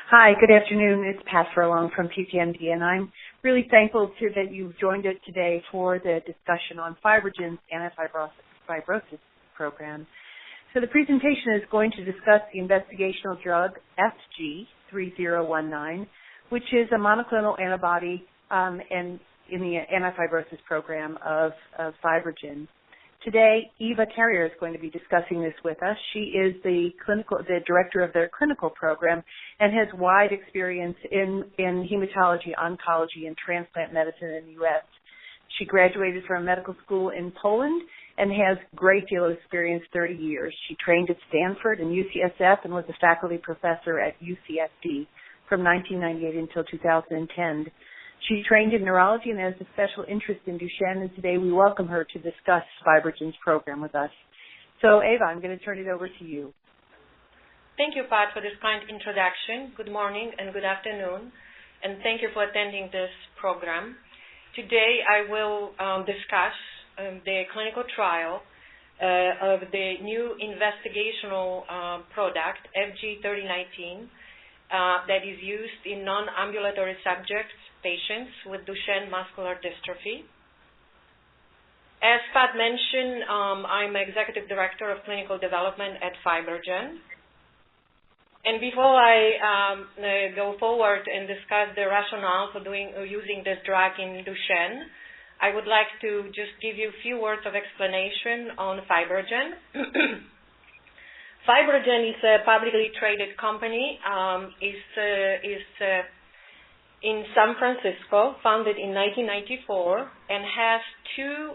Hi, good afternoon. It's Pat Furlong from PTMD, and I'm really thankful that you've joined us today for the discussion on FibroGen's Anti-Fibrosis program. So the presentation is going to discuss the investigational drug FG3019, which is a monoclonal antibody in the anti-fibrosis program of FibroGen. Today, Eva Carrier is going to be discussing this with us. She is the director of their clinical program and has wide experience in hematology, oncology, and transplant medicine in the U.S. She graduated from medical school in Poland and has a great deal of experience, 30 years. She trained at Stanford and UCSF and was a faculty professor at UCSD from 1998 until 2010. She trained in neurology and has a special interest in Duchenne, and today we welcome her to discuss FibroGen's program with us. So, Eva, I'm going to turn it over to you. Thank you, Pat, for this kind introduction. Good morning and good afternoon, and thank you for attending this program. Today I will discuss the clinical trial of the new investigational product, FG3019, that is used in non-ambulatory subjects, patients with Duchenne muscular dystrophy. As Pat mentioned, I'm Executive Director of Clinical Development at FibroGen. And before I go forward and discuss the rationale for using this drug in Duchenne, I would like to just give you a few words of explanation on FibroGen. FibroGen is a publicly traded company, is in San Francisco, founded in 1994, and has two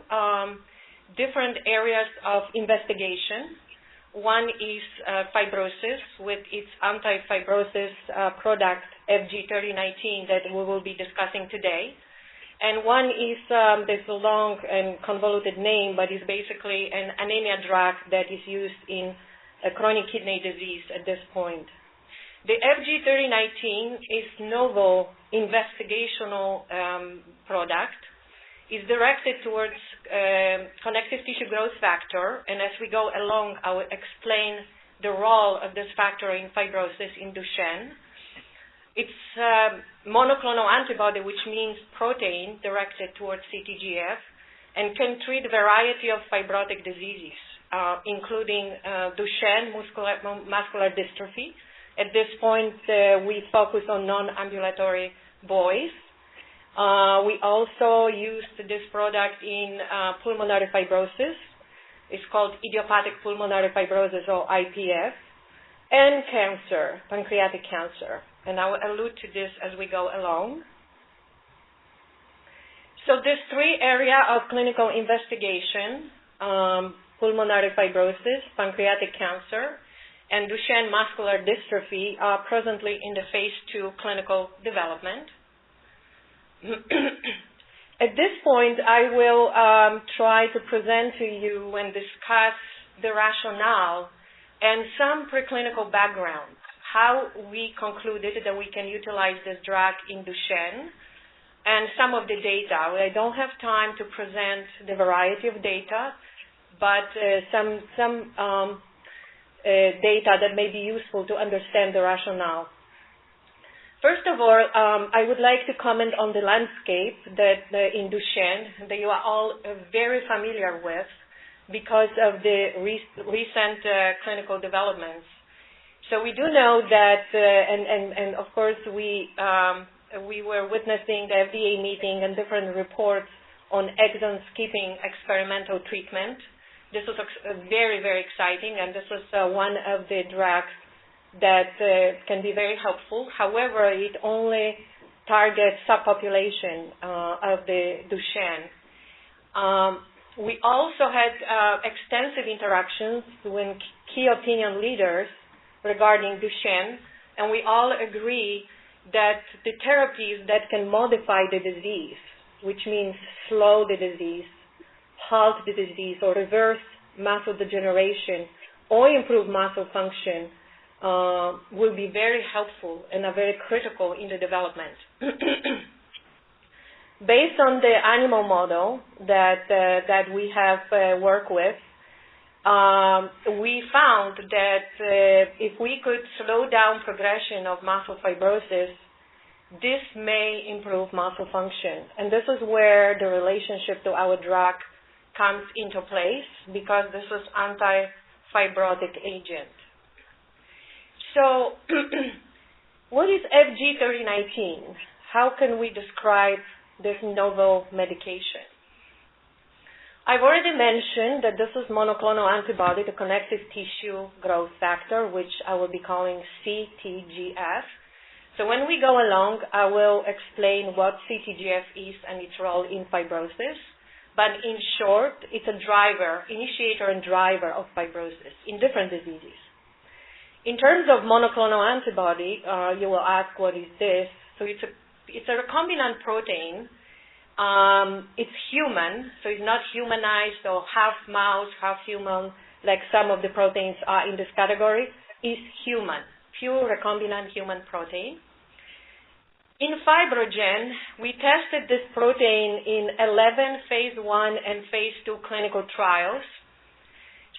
different areas of investigation. One is fibrosis with its anti-fibrosis product, FG3019, that we will be discussing today. And one is, there's a long and convoluted name, but is basically an anemia drug that is used in chronic kidney disease at this point. The FG3019 is novel investigational product. Is directed towards connective tissue growth factor, and as we go along, I will explain the role of this factor in fibrosis in Duchenne. It's monoclonal antibody, which means protein directed towards CTGF, and can treat a variety of fibrotic diseases, including Duchenne muscular dystrophy. At this point, we focus on non-ambulatory boys. We also used this product in pulmonary fibrosis. It's called idiopathic pulmonary fibrosis, or IPF, and cancer, pancreatic cancer. And I will allude to this as we go along. So these three areas of clinical investigation, pulmonary fibrosis, pancreatic cancer, and Duchenne muscular dystrophy, are presently in the phase 2 clinical development. At this point, I will try to present to you and discuss the rationale and some preclinical background, how we concluded that we can utilize this drug in Duchenne, and some of the data. I don't have time to present the variety of data, but some data that may be useful to understand the rationale. First of all, I would like to comment on the landscape that in Duchenne that you are all very familiar with because of the recent clinical developments. So we do know that, and of course we were witnessing the FDA meeting and different reports on exon skipping experimental treatment. This was very, very exciting, and this was one of the drugs that can be very helpful. However, it only targets subpopulation of the Duchenne. We also had extensive interactions with key opinion leaders regarding Duchenne, and we all agree that the therapies that can modify the disease, which means slow the disease, halt the disease, or reverse muscle degeneration, or improve muscle function, will be very helpful and are very critical in the development. Based on the animal model that we have worked with, we found that if we could slow down progression of muscle fibrosis, this may improve muscle function. And this is where the relationship to our drug comes into place, because this is anti-fibrotic agent. So what is FG3019? How can we describe this novel medication? I've already mentioned that this is monoclonal antibody to connective tissue growth factor, which I will be calling CTGF. So when we go along, I will explain what CTGF is and its role in fibrosis. But in short, it's a driver, initiator and driver of fibrosis in different diseases. In terms of monoclonal antibody, you will ask, what is this? So it's a recombinant protein. It's human, so it's not humanized or half mouse, half human, like some of the proteins are in this category. It's human, pure recombinant human protein. In FibroGen, we tested this protein in 11 phase 1 and phase 2 clinical trials.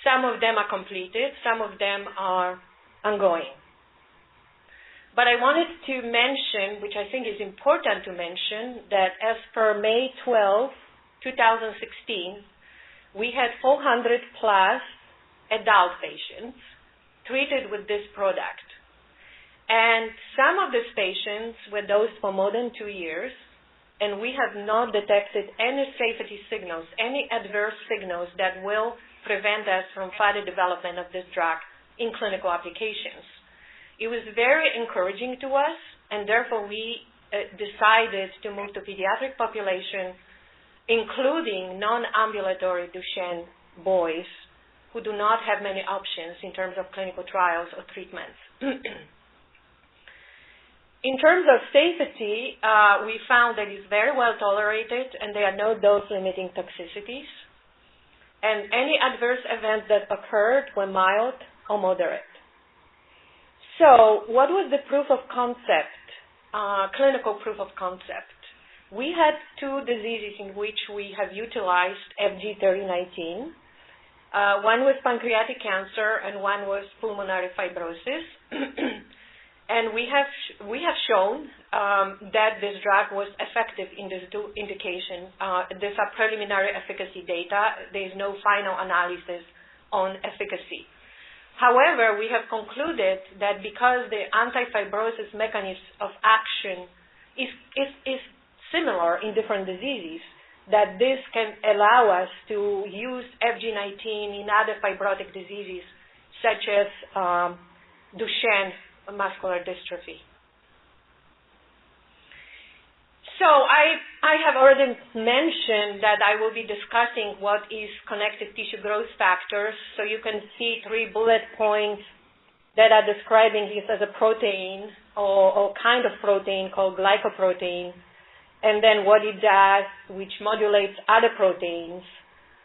Some of them are completed, some of them are ongoing. But I wanted to mention, which I think is important to mention, that as per May 12, 2016, we had 400 plus adult patients treated with this product. And some of these patients were dosed for more than 2 years, and we have not detected any safety signals, any adverse signals that will prevent us from further development of this drug in clinical applications. It was very encouraging to us, and therefore we decided to move to pediatric population, including non-ambulatory Duchenne boys who do not have many options in terms of clinical trials or treatments. In terms of safety, we found that it's very well tolerated and there are no dose-limiting toxicities. And any adverse events that occurred were mild or moderate. So what was the proof of concept, clinical proof of concept? We had 2 diseases in which we have utilized FG3019. One was pancreatic cancer and one was pulmonary fibrosis. And we have shown that this drug was effective in these 2 indications. These are preliminary efficacy data. There is no final analysis on efficacy. However, we have concluded that because the anti-fibrosis mechanism of action is similar in different diseases, that this can allow us to use FG19 in other fibrotic diseases such as Duchenne muscular dystrophy. So I have already mentioned that I will be discussing what is connective tissue growth factors. So you can see 3 bullet points that are describing this as a protein or kind of protein called glycoprotein, and then what it does, which modulates other proteins,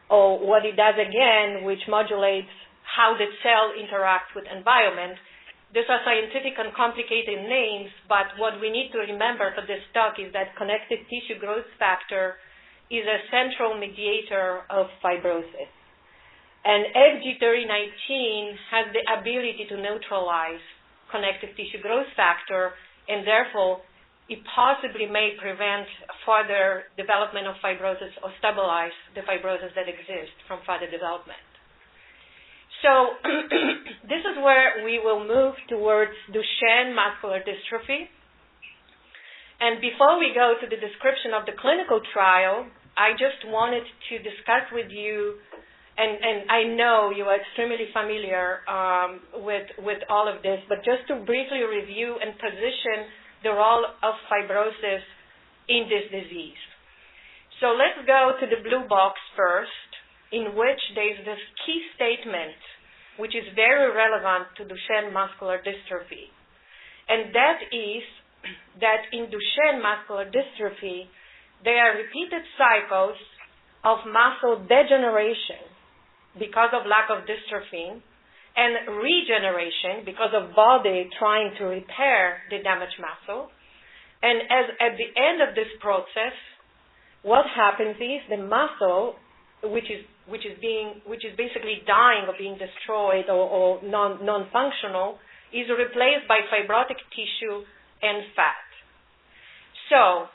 or what it does again, which modulates how the cell interacts with environment. These are scientific and complicated names, but what we need to remember for this talk is that connective tissue growth factor is a central mediator of fibrosis. And FG3019 has the ability to neutralize connective tissue growth factor, and therefore it possibly may prevent further development of fibrosis or stabilize the fibrosis that exists from further development. So this is where we will move towards Duchenne muscular dystrophy. And before we go to the description of the clinical trial, I just wanted to discuss with you, and I know you are extremely familiar with all of this, but just to briefly review and position the role of fibrosis in this disease. So let's go to the blue box first, in which there is this key statement which is very relevant to Duchenne muscular dystrophy. And that is that in Duchenne muscular dystrophy, there are repeated cycles of muscle degeneration because of lack of dystrophin and regeneration because of body trying to repair the damaged muscle. And as at the end of this process, what happens is the muscle which is basically dying or being destroyed or non-functional, is replaced by fibrotic tissue and fat. So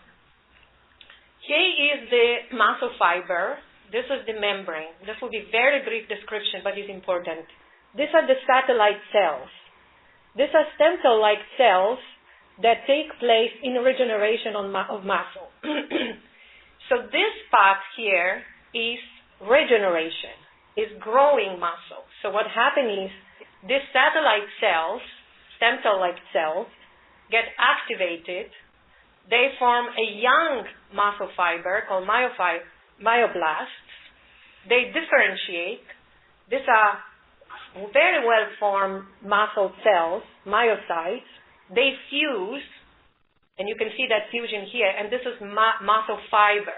here is the muscle fiber. This is the membrane. This will be very brief description, but it's important. These are the satellite cells. These are stem cell-like cells that take place in regeneration of muscle. So this part here is regeneration, is growing muscle. So what happens is these satellite cells, stem cell-like cells, get activated. They form a young muscle fiber called myoblasts. They differentiate. These are very well-formed muscle cells, myocytes. They fuse, and you can see that fusion here, and this is muscle fiber.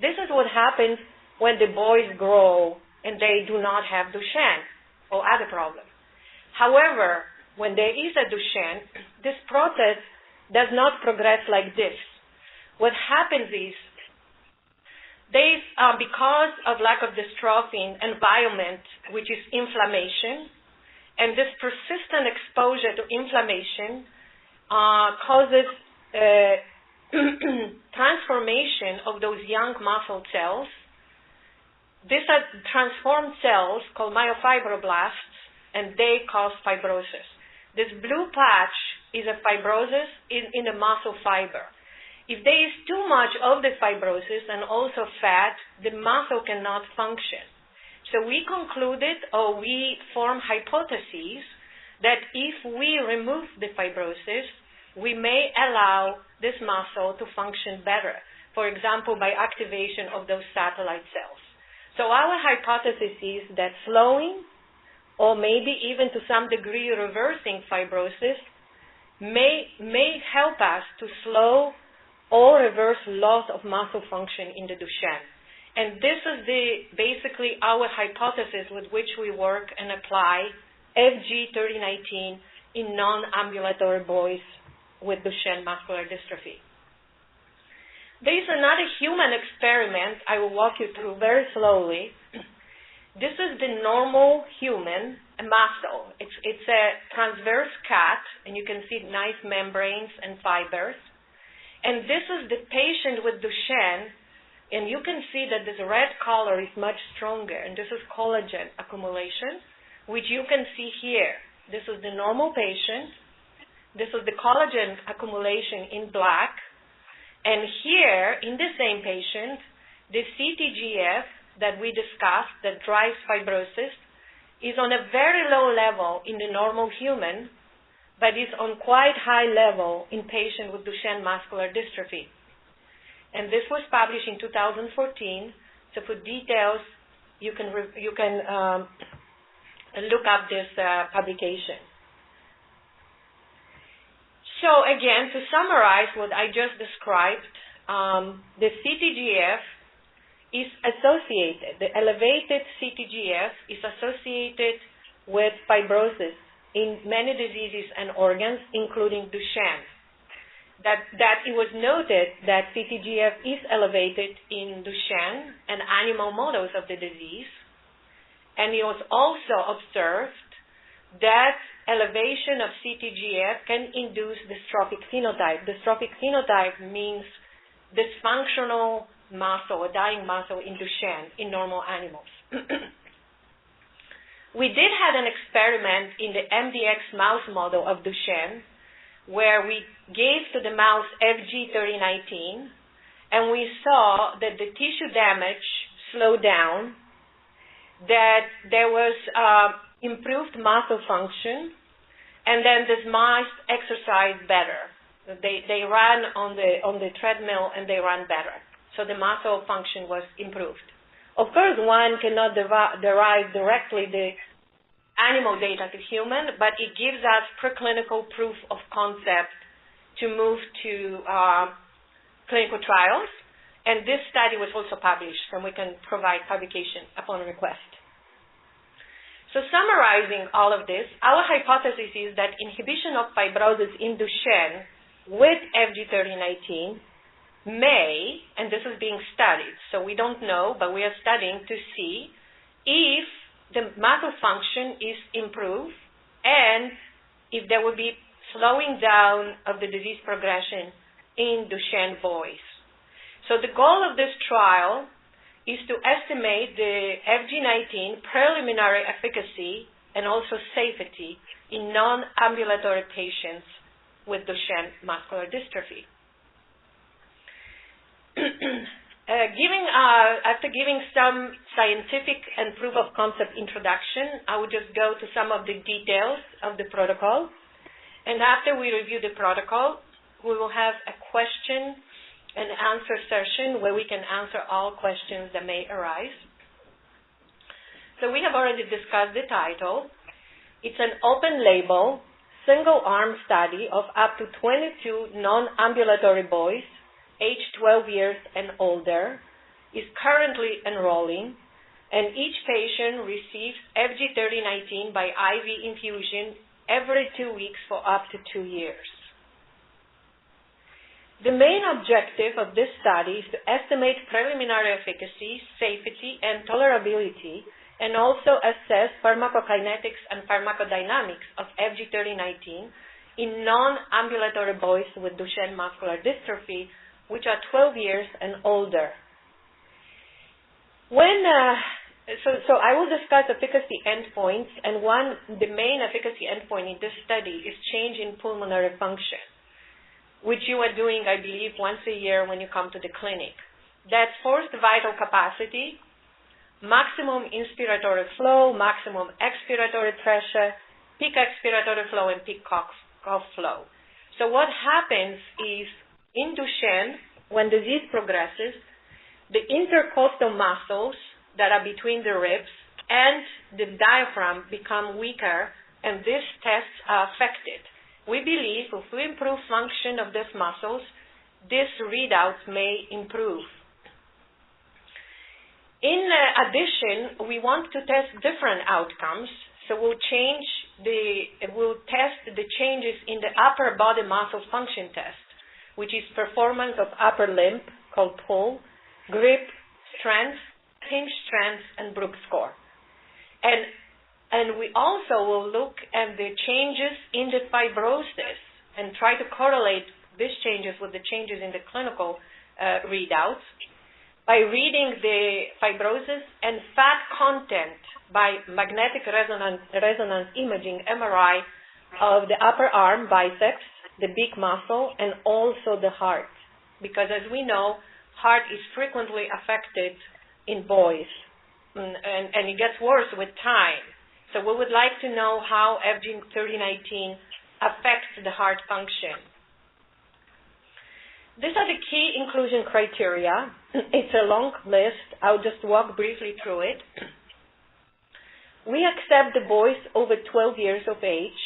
This is what happens when the boys grow and they do not have Duchenne or other problems. However, when there is a Duchenne, this process does not progress like this. What happens is, because of lack of dystrophy environment, which is inflammation, and this persistent exposure to inflammation causes transformation of those young muscle cells. These are transformed cells called myofibroblasts, and they cause fibrosis. This blue patch is a fibrosis in the muscle fiber. If there is too much of the fibrosis and also fat, the muscle cannot function. So we concluded, or we formed hypotheses, that if we remove the fibrosis, we may allow this muscle to function better, for example, by activation of those satellite cells. So our hypothesis is that slowing, or maybe even to some degree reversing fibrosis, may help us to slow or reverse loss of muscle function in the Duchenne. And this is basically our hypothesis with which we work and apply FG-3019 in non-ambulatory boys with Duchenne muscular dystrophy. There is another human experiment I will walk you through very slowly. This is the normal human muscle. It's a transverse cut, and you can see nice membranes and fibers. And this is the patient with Duchenne, and you can see that this red color is much stronger, and this is collagen accumulation, which you can see here. This is the normal patient. This is the collagen accumulation in black. And here, in the same patient, the CTGF that we discussed that drives fibrosis is on a very low level in the normal human, but is on quite high level in patient with Duchenne muscular dystrophy. And this was published in 2014. So for details, you can look up this publication. So again, to summarize what I just described, the CTGF is associated, the elevated CTGF is associated with fibrosis in many diseases and organs, including Duchenne. That it was noted that CTGF is elevated in Duchenne and animal models of the disease, and it was also observed that elevation of CTGF can induce dystrophic phenotype. Dystrophic phenotype means dysfunctional muscle or dying muscle in Duchenne in normal animals. We did have an experiment in the MDX mouse model of Duchenne where we gave to the mouse FG-3019, and we saw that the tissue damage slowed down, that there was improved muscle function, and then this mice exercised better. They ran on the treadmill and they ran better. So the muscle function was improved. Of course, one cannot derive directly the animal data to human, but it gives us preclinical proof of concept to move to clinical trials. And this study was also published, and we can provide publication upon request. So summarizing all of this, our hypothesis is that inhibition of fibrosis in Duchenne with FG-3019 may, and this is being studied, so we don't know, but we are studying to see if the muscle function is improved and if there will be slowing down of the disease progression in Duchenne boys. So the goal of this trial is to estimate the FG19 preliminary efficacy and also safety in non-ambulatory patients with Duchenne muscular dystrophy. After giving some scientific and proof of concept introduction, I will just go to some of the details of the protocol. And after we review the protocol, we will have a question and answer session where we can answer all questions that may arise. So we have already discussed the title. It's an open label, single arm study of up to 22 non-ambulatory boys aged 12 years and older, is currently enrolling, and each patient receives FG3019 by IV infusion every 2 weeks for up to 2 years. The main objective of this study is to estimate preliminary efficacy, safety, and tolerability, and also assess pharmacokinetics and pharmacodynamics of FG3019 in non-ambulatory boys with Duchenne muscular dystrophy, which are 12 years and older. So I will discuss efficacy endpoints, and the main efficacy endpoint in this study is change in pulmonary function, which you are doing, I believe, once a year when you come to the clinic. That's forced vital capacity, maximum inspiratory flow, maximum expiratory pressure, peak expiratory flow, and peak cough flow. So what happens is, in Duchenne, when disease progresses, the intercostal muscles that are between the ribs and the diaphragm become weaker, and these tests are affected. We believe if we improve function of these muscles, these readouts may improve. In addition, we want to test different outcomes, so we'll test the changes in the upper body muscle function test, which is performance of upper limb, called pull, grip, strength, hinge strength, and Brooks score. And we also will look at the changes in the fibrosis and try to correlate these changes with the changes in the clinical readouts by reading the fibrosis and fat content by magnetic resonance imaging, MRI, of the upper arm, biceps, the big muscle, and also the heart. Because as we know, heart is frequently affected in boys, and it gets worse with time. So we would like to know how FG3019 affects the heart function. These are the key inclusion criteria. It's a long list. I'll just walk briefly through it. We accept the boys over 12 years of age.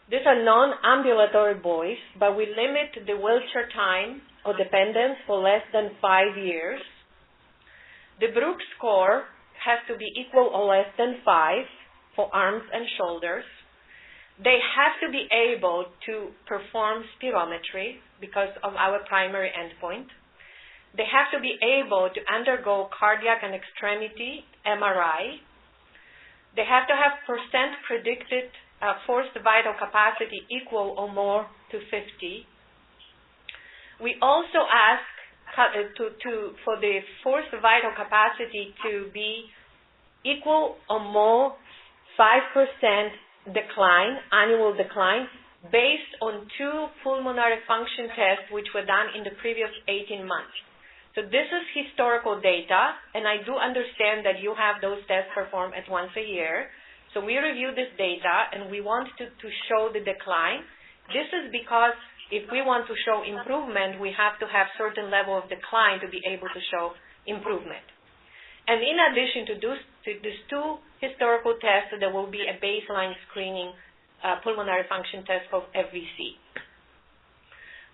These are non-ambulatory boys, but we limit the wheelchair time or dependence for less than 5 years. The Brooks score has to be equal or less than 5 for arms and shoulders. They have to be able to perform spirometry because of our primary endpoint. They have to be able to undergo cardiac and extremity MRI. They have to have percent predicted forced vital capacity equal or more to 50. We also ask for the forced vital capacity to be equal or more 5% decline, annual decline, based on 2 pulmonary function tests which were done in the previous 18 months. So this is historical data, and I do understand that you have those tests performed at once a year. So we review this data, and we want to show the decline. This is because if we want to show improvement, we have to have certain level of decline to be able to show improvement. And in addition to these 2 historical tests, there will be a baseline screening pulmonary function test called FVC.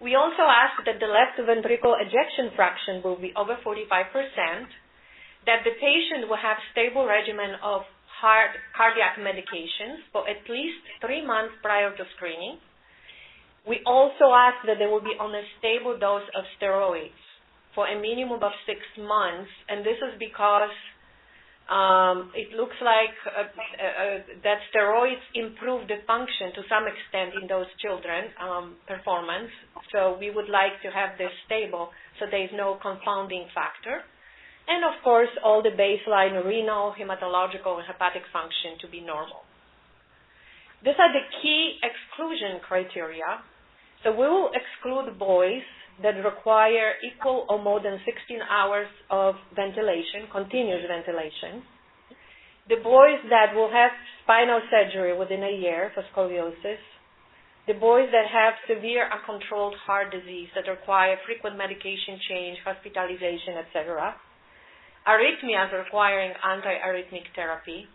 We also ask that the left ventricle ejection fraction will be over 45%, that the patient will have stable regimen of cardiac medications for at least 3 months prior to screening, We also ask that they will be on a stable dose of steroids for a minimum of 6 months, and this is because it looks like that steroids improve the function to some extent in those children, performance. So we would like to have this stable so there is no confounding factor. And of course, all the baseline renal, hematological, and hepatic function to be normal. These are the key exclusion criteria. So we will exclude boys that require equal or more than 16 hours of ventilation, continuous ventilation. The boys that will have spinal surgery within a year for scoliosis. The boys that have severe uncontrolled heart disease that require frequent medication change, hospitalization, etc. Arrhythmias requiring anti-arrhythmic therapy.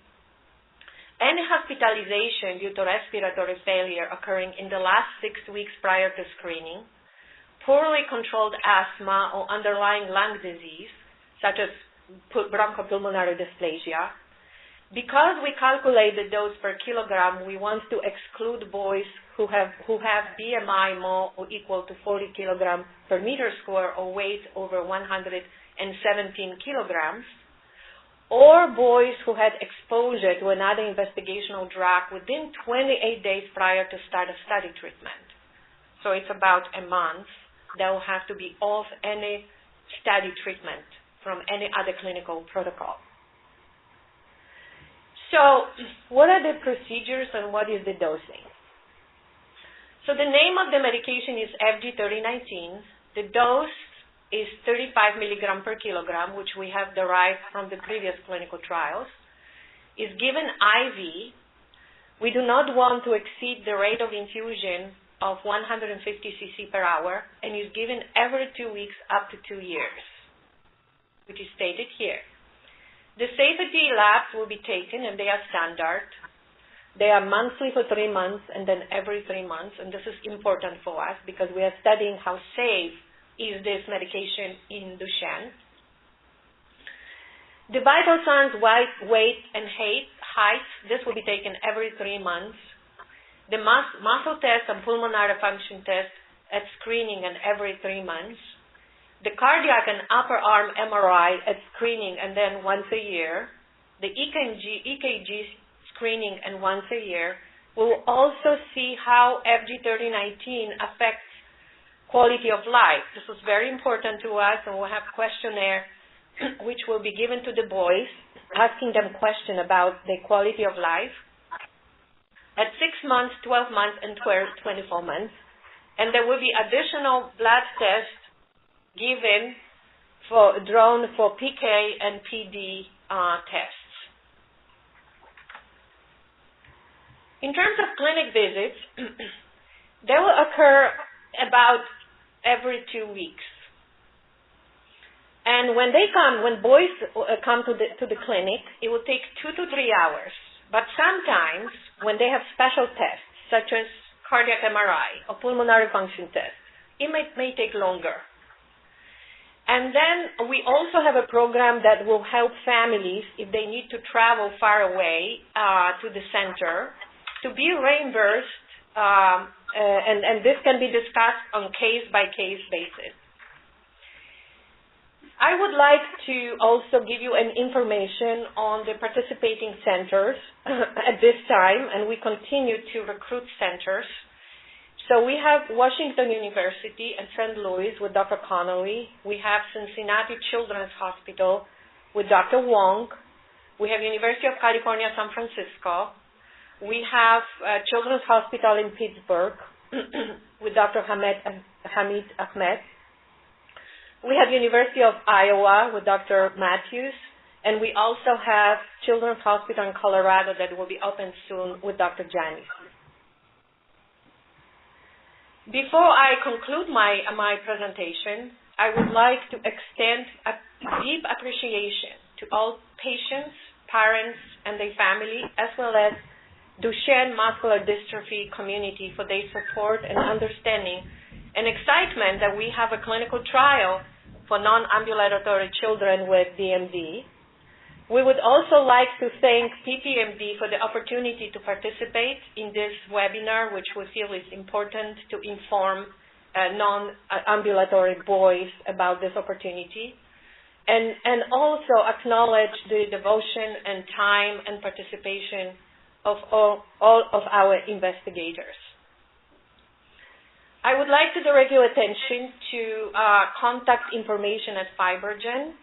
Any hospitalization due to respiratory failure occurring in the last 6 weeks prior to screening. Poorly controlled asthma or underlying lung disease, such as bronchopulmonary dysplasia. Because we calculate the dose per kilogram, we want to exclude boys who have BMI more or equal to 40 kilograms per meter square or weight over 117 kilograms, or boys who had exposure to another investigational drug within 28 days prior to start of study treatment. So it's about a month. They will have to be off any study treatment from any other clinical protocol. So what are the procedures and what is the dosing? So the name of the medication is FG3019. The dose is 35 milligram per kilogram, which we have derived from the previous clinical trials. Is given IV. We do not want to exceed the rate of infusion of 150 cc per hour, and is given every 2 weeks up to 2 years, which is stated here. The safety labs will be taken, and they are standard. They are monthly for 3 months, and then every 3 months, and this is important for us because we are studying how safe is this medication in Duchenne. The vital signs, weight, and height, this will be taken every 3 months. The muscle test and pulmonary function test at screening and every 3 months. The cardiac and upper arm MRI at screening and then once a year. The EKG screening and once a year. We will also see how FG3019 affects quality of life. This was very important to us, and we'll have a questionnaire which will be given to the boys, asking them questions about their quality of life at 6 months, 12 months, and 24 months. And there will be additional blood tests given drawn for PK and PD tests. In terms of clinic visits, they will occur about every 2 weeks. And when boys come to the clinic, it will take 2 to 3 hours. But sometimes, when they have special tests, such as cardiac MRI or pulmonary function tests, it may take longer. And then we also have a program that will help families, if they need to travel far away to the center, to be reimbursed, and this can be discussed on case-by-case basis. I would like to also give you an information on the participating centers at this time, and we continue to recruit centers. So we have Washington University and St. Louis with Dr. Connolly. We have Cincinnati Children's Hospital with Dr. Wong. We have University of California, San Francisco. We have Children's Hospital in Pittsburgh with Dr. Hamid Ahmed. We have University of Iowa with Dr. Matthews, and we also have Children's Hospital in Colorado that will be open soon with Dr. Janis. Before I conclude my presentation, I would like to extend a deep appreciation to all patients, parents, and their family, as well as Duchenne muscular dystrophy community for their support and understanding and excitement that we have a clinical trial for non-ambulatory children with DMD. We would also like to thank PPMD for the opportunity to participate in this webinar, which we feel is important to inform non-ambulatory boys about this opportunity, and also acknowledge the devotion and time and participation of all of our investigators. I would like to direct your attention to contact information at FibroGen.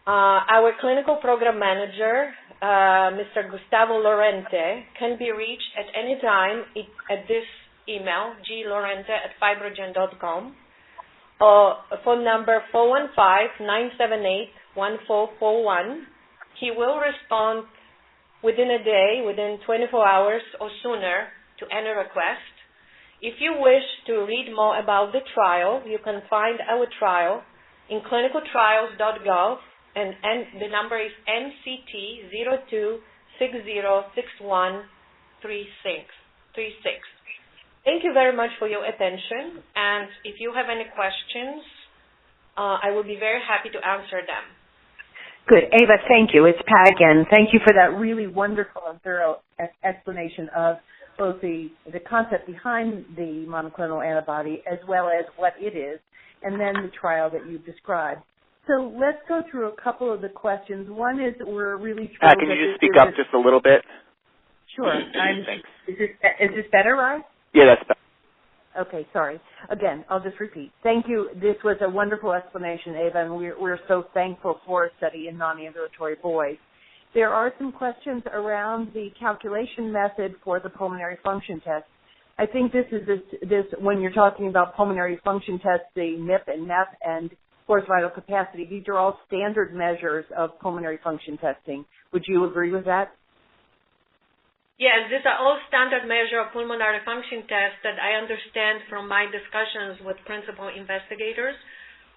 Our clinical program manager, Mr. Gustavo Lorente, can be reached at any time at this email, glorente@fibrogen.com, or phone number 415-978-1441. He will respond within a day, within 24 hours or sooner, to any request. If you wish to read more about the trial, you can find our trial in clinicaltrials.gov, and the number is NCT 02606136. Thank you very much for your attention, and if you have any questions, I will be very happy to answer them. Good. Ava, thank you. It's Pat again. Thank you for that really wonderful and thorough explanation of both the concept behind the monoclonal antibody as well as what it is, and then the trial that you've described. So let's go through a couple of the questions. One is that we're really thrilled. Can you just speak up just a little bit? Sure. Thanks. Is this better, Ryan? Yeah, that's better. Okay, sorry. Again, I'll just repeat. Thank you. This was a wonderful explanation, Ava, and we're so thankful for a study in non-ambulatory boys. There are some questions around the calculation method for the pulmonary function test. I think this when you're talking about pulmonary function tests, the MIP and MEP and forced vital capacity, these are all standard measures of pulmonary function testing. Would you agree with that? Yes, these are all standard measures of pulmonary function tests that I understand from my discussions with principal investigators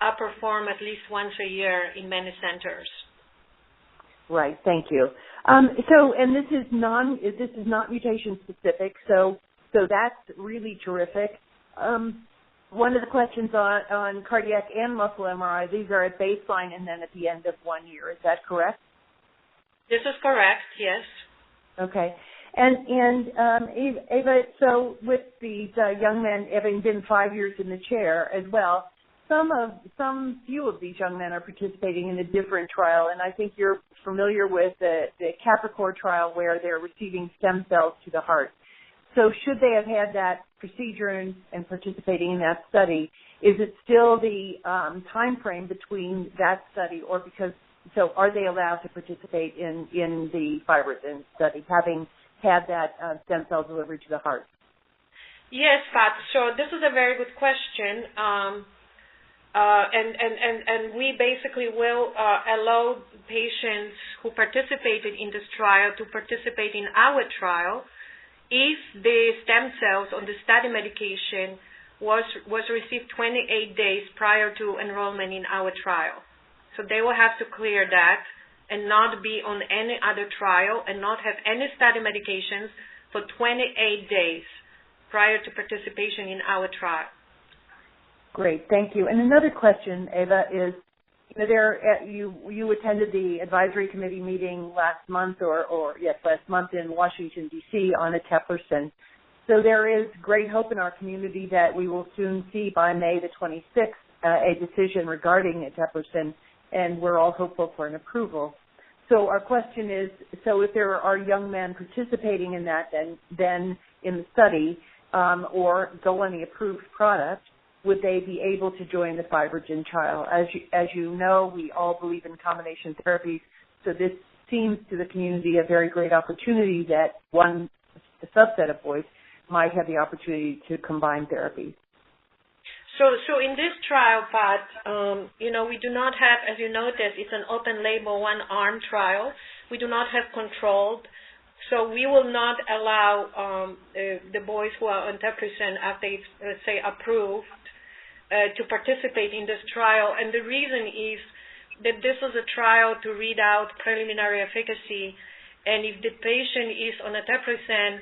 are performed at least once a year in many centers. Right, thank you. And this is not mutation specific, so that's really terrific. One of the questions on cardiac and muscle MRI, these are at baseline and then at the end of 1 year. Is that correct? This is correct, yes. Okay. And Ava, so with these young men having been 5 years in the chair as well, few of these young men are participating in a different trial, and I think you're familiar with the Capricorn trial where they're receiving stem cells to the heart. So should they have had that procedure and participating in that study, is it still the time frame between that study, or are they allowed to participate in the FibroGen's study, having had that stem cell delivery to the heart? Yes, Pat. So this is a very good question. And we basically will allow patients who participated in this trial to participate in our trial if the stem cells on the study medication was received 28 days prior to enrollment in our trial. So they will have to clear that and not be on any other trial and not have any study medications for 28 days prior to participation in our trial. Great, thank you. And another question, Ava, is you attended the advisory committee meeting last month in Washington, D.C. on eteplirsen. So there is great hope in our community that we will soon see by May the 26th a decision regarding eteplirsen, and we're all hopeful for an approval. So our question is, so if there are young men participating in that then in the study or go on the approved product, would they be able to join the FibroGen trial? As you know, we all believe in combination therapies, so this seems to the community a very great opportunity that a subset of boys might have the opportunity to combine therapies. So in this trial, Pat, we do not have, as you noticed, it's an open label, one-arm trial. We do not have controlled. So we will not allow the boys who are on eteplirsen after it's, let's say, approved to participate in this trial. And the reason is that this is a trial to read out preliminary efficacy. And if the patient is on eteplirsen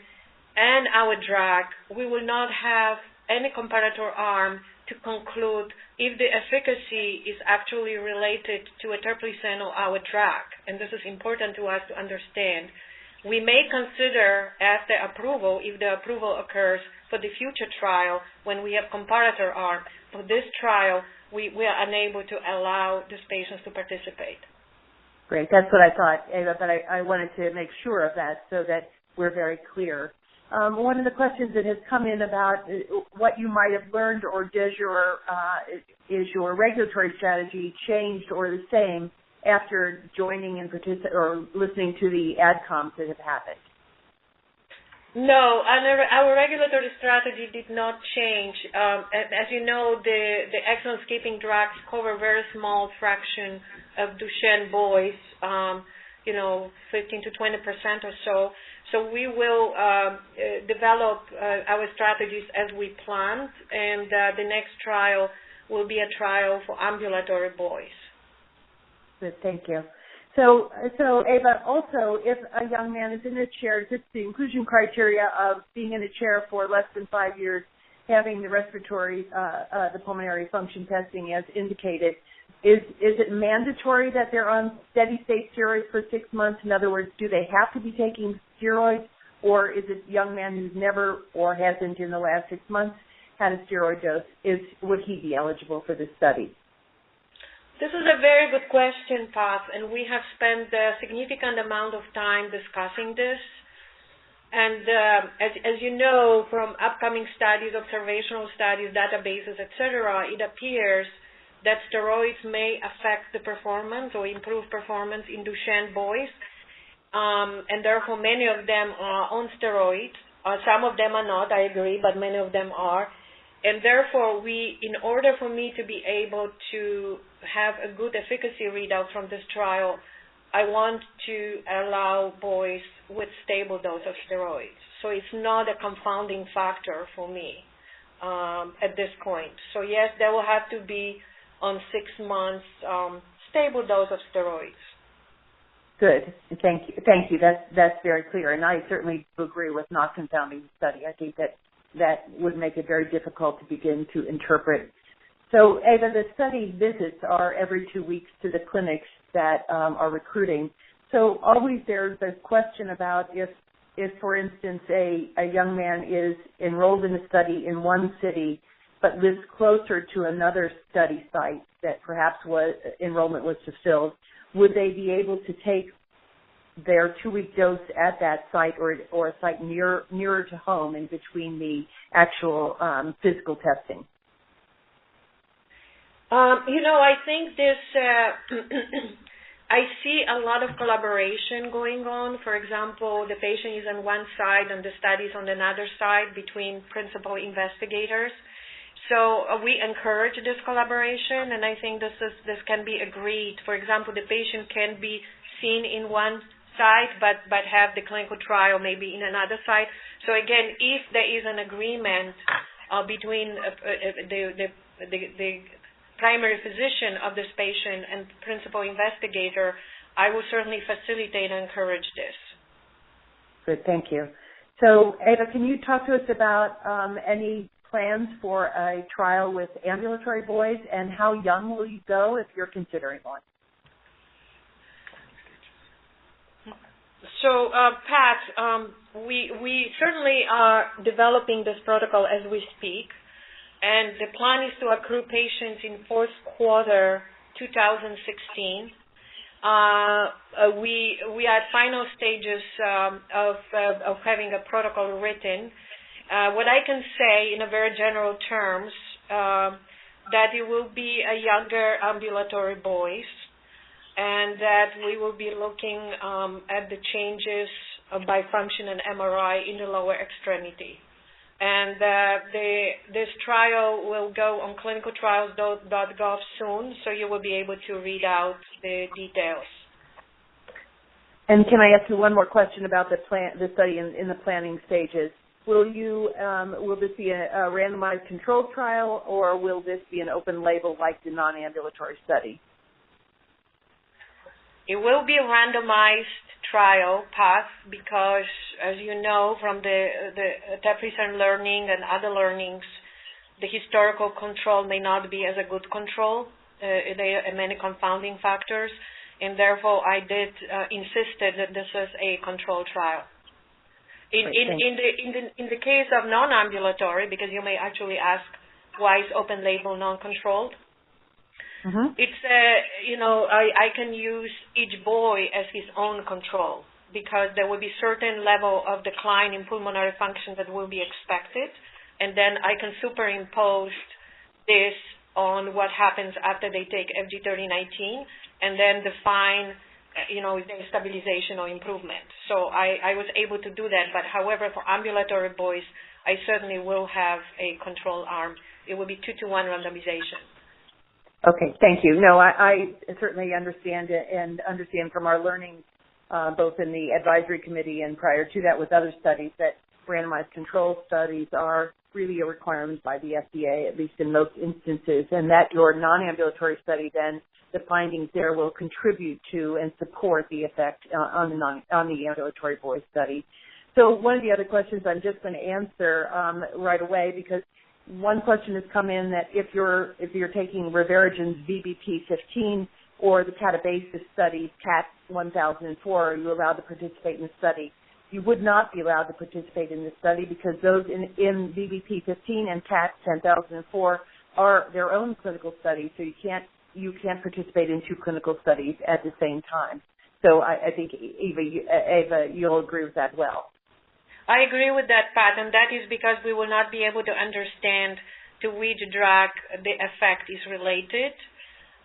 and our drug, we will not have any comparator arm to conclude if the efficacy is actually related to eteplirsen or our drug. And this is important to us to understand. We may consider after approval, if the approval occurs for the future trial, when we have comparator arm. For this trial, we are unable to allow these patients to participate. Great. That's what I thought, Ava, but I wanted to make sure of that so that we're very clear. One of the questions that has come in about what you might have learned, or is your regulatory strategy changed or the same after joining and or listening to the AdComs that have happened? No, our regulatory strategy did not change. As you know, the exon skipping drugs cover a very small fraction of Duchenne boys, 15 to 20% or so. So we will develop our strategies as we planned, and the next trial will be a trial for ambulatory boys. Good, thank you. So Ava, also, if a young man is in a chair, just the inclusion criteria of being in a chair for less than 5 years, having the respiratory, the pulmonary function testing as indicated, is it mandatory that they're on steady-state steroids for 6 months? In other words, do they have to be taking steroids, or is it a young man who's never or hasn't in the last 6 months had a steroid dose? Would he be eligible for this study? This is a very good question, Pat, and we have spent a significant amount of time discussing this. And as you know from upcoming studies, observational studies, databases, etc., it appears that steroids may affect the performance or improve performance in Duchenne boys, and therefore many of them are on steroids. Some of them are not, I agree, but many of them are. And therefore, in order for me to be able to have a good efficacy readout from this trial, I want to allow boys with stable dose of steroids. So it's not a confounding factor for me at this point. So yes, they will have to be on 6 months stable dose of steroids. Good. Thank you. That's very clear. And I certainly agree with not confounding the study. I think that would make it very difficult to begin to interpret. So, Ava, the study visits are every 2 weeks to the clinics that are recruiting. So always there's a question about if for instance, a young man is enrolled in a study in one city but lives closer to another study site that perhaps enrollment was fulfilled, would they be able to take their 2-week dose at that site or a site nearer to home in between the actual physical testing? I think this, I see a lot of collaboration going on. For example, the patient is on one side and the study is on another side between principal investigators. So we encourage this collaboration, and I think this can be agreed. For example, the patient can be seen in one site, but have the clinical trial maybe in another site. So again, if there is an agreement between the primary physician of this patient and principal investigator, I will certainly facilitate and encourage this. Good, thank you. So, Ava, can you talk to us about any plans for a trial with ambulatory boys, and how young will you go if you're considering one? So, Pat, we certainly are developing this protocol as we speak, and the plan is to accrue patients in fourth quarter 2016. We are at final stages of having a protocol written. What I can say in a very general terms, that it will be a younger ambulatory boys, and that we will be looking at the changes by function and MRI in the lower extremity. And this trial will go on clinicaltrials.gov soon, so you will be able to read out the details. And can I ask you one more question about the study in the planning stages? Will this be a randomized controlled trial, or will this be an open label like the non-ambulatory study? It will be a randomized trial path because, as you know, from the eteplirsen learning and other learnings, the historical control may not be as a good control. There are many confounding factors, and therefore I did insisted that this is a controlled trial. In the case of non-ambulatory, because you may actually ask why is open label non-controlled. Mm-hmm. It's I can use each boy as his own control because there will be certain level of decline in pulmonary function that will be expected, and then I can superimpose this on what happens after they take FG3019, and then define if there is stabilization or improvement. So I was able to do that, but however, for ambulatory boys, I certainly will have a control arm. It will be 2-to-1 randomization. Okay, thank you. No, I certainly understand it and understand from our learning, both in the advisory committee and prior to that with other studies, that randomized control studies are really a requirement by the FDA, at least in most instances, and that your non-ambulatory study then, the findings there will contribute to and support the effect on the ambulatory boy study. So one of the other questions I'm just going to answer right away, because one question has come in that if you're taking FibroGen's VBP15 or the catabasis study, CAT 1004, are you allowed to participate in the study? You would not be allowed to participate in the study because those in VBP15 and CAT 10004 are their own clinical studies, so you can't participate in two clinical studies at the same time. So I think, Ava, you'll agree with that well. I agree with that, Pat, and that is because we will not be able to understand to which drug the effect is related.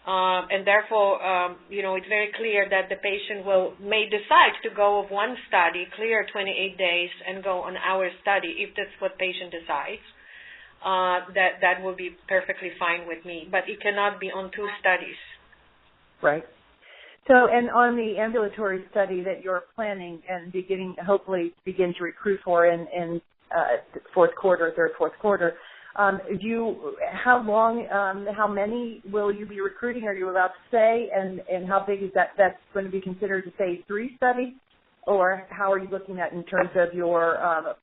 And therefore, it's very clear that the patient may decide to go of one study, clear 28 days, and go on our study if that's what patient decides. That will be perfectly fine with me, but it cannot be on two studies. Right. So, and on the ambulatory study that you're planning and hopefully begin to recruit for in fourth quarter, fourth quarter, how many will you be recruiting? Are you allowed to say, and how big is that? That's going to be considered a phase 3 study, or how are you looking at in terms of your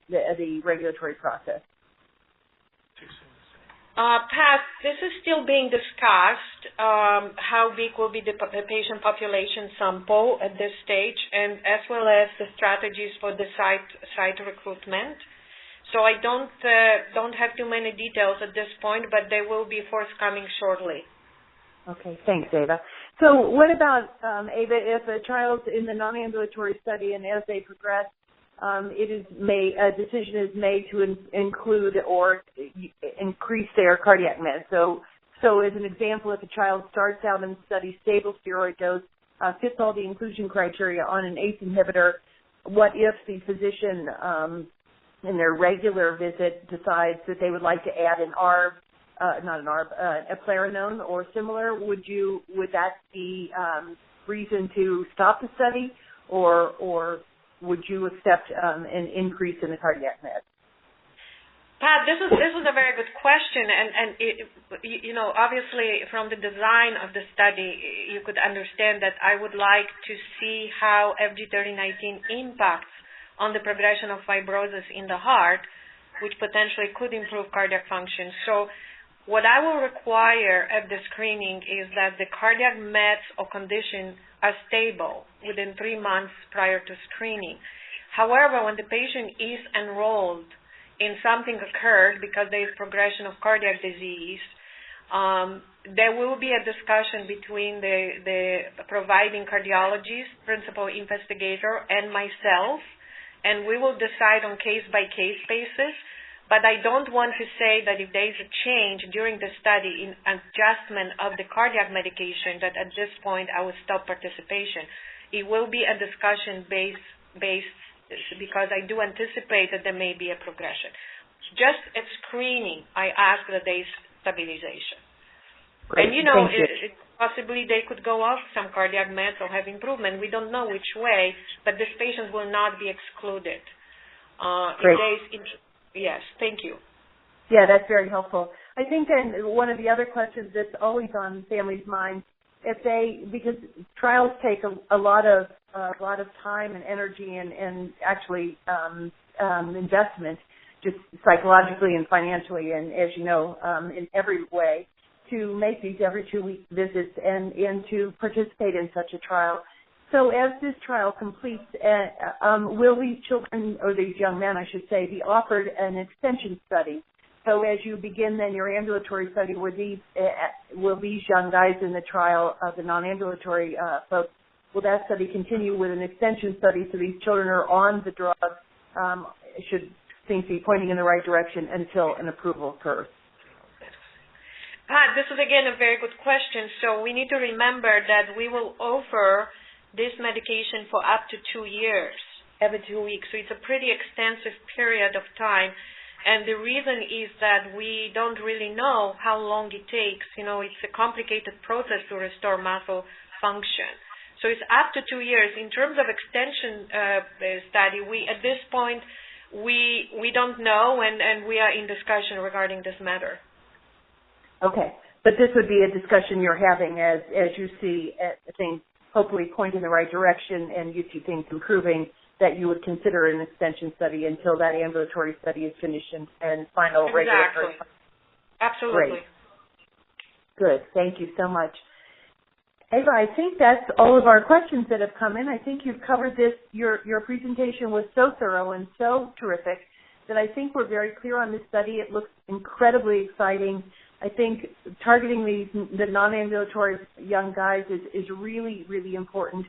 the regulatory process? Pat, this is still being discussed, how big will be the patient population sample at this stage, and as well as the strategies for the site recruitment. So I don't have too many details at this point, but they will be forthcoming shortly. Okay, thanks, Ava. So what about, Ava, if a child's in the non-ambulatory study and as they progress, a decision is made to include or increase their cardiac meds. So as an example, if a child starts out in the study, stable steroid dose, fits all the inclusion criteria on an ACE inhibitor, what if the physician in their regular visit decides that they would like to add an ARB, a Clarinone or similar? Would that be reason to stop the study, or would you accept an increase in the cardiac meds? Pat, this is a very good question, and obviously from the design of the study, you could understand that I would like to see how FG3019 impacts on the progression of fibrosis in the heart, which potentially could improve cardiac function. So what I will require at the screening is that the cardiac meds or condition are stable within 3 months prior to screening. However, when the patient is enrolled and something occurred because there is progression of cardiac disease, there will be a discussion between the providing cardiologist, principal investigator, and myself, and we will decide on case-by-case basis. But I don't want to say that if there is a change during the study in adjustment of the cardiac medication, that at this point I will stop participation. It will be a discussion based because I do anticipate that there may be a progression. Just at screening, I ask that there is stabilization. Great. And possibly they could go off some cardiac meds or have improvement. We don't know which way, but this patient will not be excluded. Great. Yes, thank you. Yeah, that's very helpful. I think then one of the other questions that's always on families' minds, because trials take a lot of time and energy and actually investment, just psychologically and financially, and as you know, in every way, to make these every 2-week visits and to participate in such a trial. So as this trial completes, will these children, or these young men, I should say, be offered an extension study? So as you begin then your ambulatory study, will these young guys in the trial, the non-ambulatory folks, will that study continue with an extension study so these children are on the drug, should things be pointing in the right direction until an approval occurs? This is, again, a very good question. So we need to remember that we will offer this medication for up to 2 years, every 2 weeks. So it's a pretty extensive period of time. And the reason is that we don't really know how long it takes. You know, it's a complicated process to restore muscle function. So it's up to 2 years. In terms of extension study, at this point, we don't know, and we are in discussion regarding this matter. Okay. But this would be a discussion you're having as you see things hopefully point in the right direction and you see things improving, that you would consider an extension study until that ambulatory study is finished and final regulatory. Absolutely. Great. Good. Thank you so much. Ava, I think that's all of our questions that have come in. I think you've covered this. Your presentation was so thorough and so terrific that I think we're very clear on this study. It looks incredibly exciting. I think targeting the non-ambulatory young guys is really, really important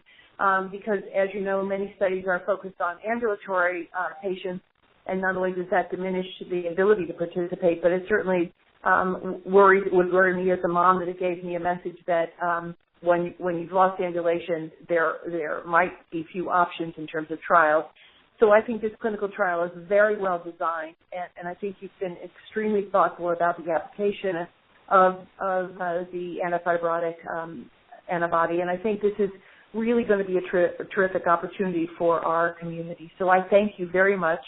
because, as you know, many studies are focused on ambulatory patients, and not only does that diminish the ability to participate, but it certainly would worry me as a mom that it gave me a message that when you've lost ambulation, there might be few options in terms of trials. So I think this clinical trial is very well designed, and I think you've been extremely thoughtful about the application of the antifibrotic antibody, and I think this is really going to be a terrific opportunity for our community. So I thank you very much.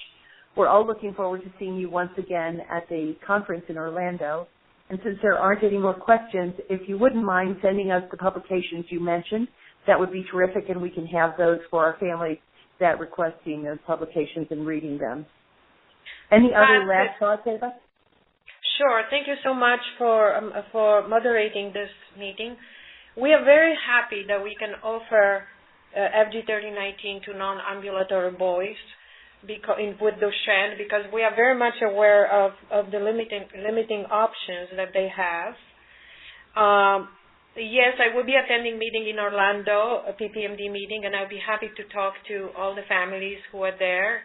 We're all looking forward to seeing you once again at the conference in Orlando. And since there aren't any more questions, if you wouldn't mind sending us the publications you mentioned, that would be terrific, and we can have those for our families that request seeing those publications and reading them. Any other last thoughts, Ava? Sure. Thank you so much for moderating this meeting. We are very happy that we can offer FG-3019 to non-ambulatory boys with Duchenne, because we are very much aware of the limiting options that they have. Yes, I will be attending meeting in Orlando, a PPMD meeting, and I'll be happy to talk to all the families who are there.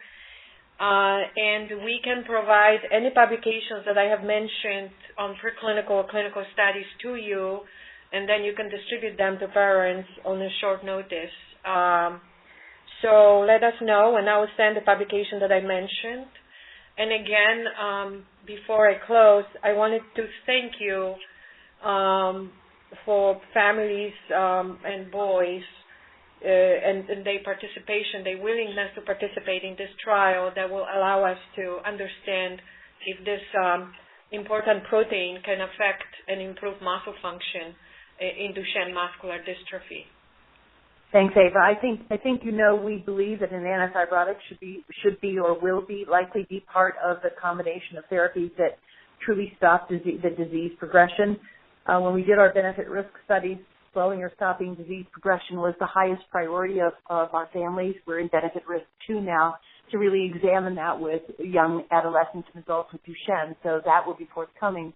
And we can provide any publications that I have mentioned on preclinical or clinical studies to you, and then you can distribute them to parents on a short notice. So let us know, and I will send the publication that I mentioned. And again, before I close, I wanted to thank you for families and boys and their participation, their willingness to participate in this trial that will allow us to understand if this important protein can affect and improve muscle function in Duchenne muscular dystrophy. Thanks, Ava. I think you know we believe that an antifibrotic should be or will be likely be part of the combination of therapies that truly stop the disease progression. When we did our benefit-risk studies, slowing or stopping disease progression was the highest priority of our families. We're in benefit-risk 2 now to really examine that with young adolescents and adults with Duchenne, so that will be forthcoming.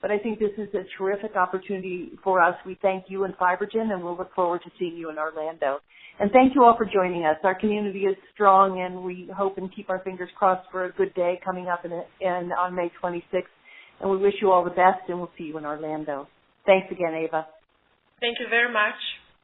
But I think this is a terrific opportunity for us. We thank you and FibroGen, and we'll look forward to seeing you in Orlando. And thank you all for joining us. Our community is strong, and we hope and keep our fingers crossed for a good day coming up on May 26th. And we wish you all the best, and we'll see you in Orlando. Thanks again, Ava. Thank you very much.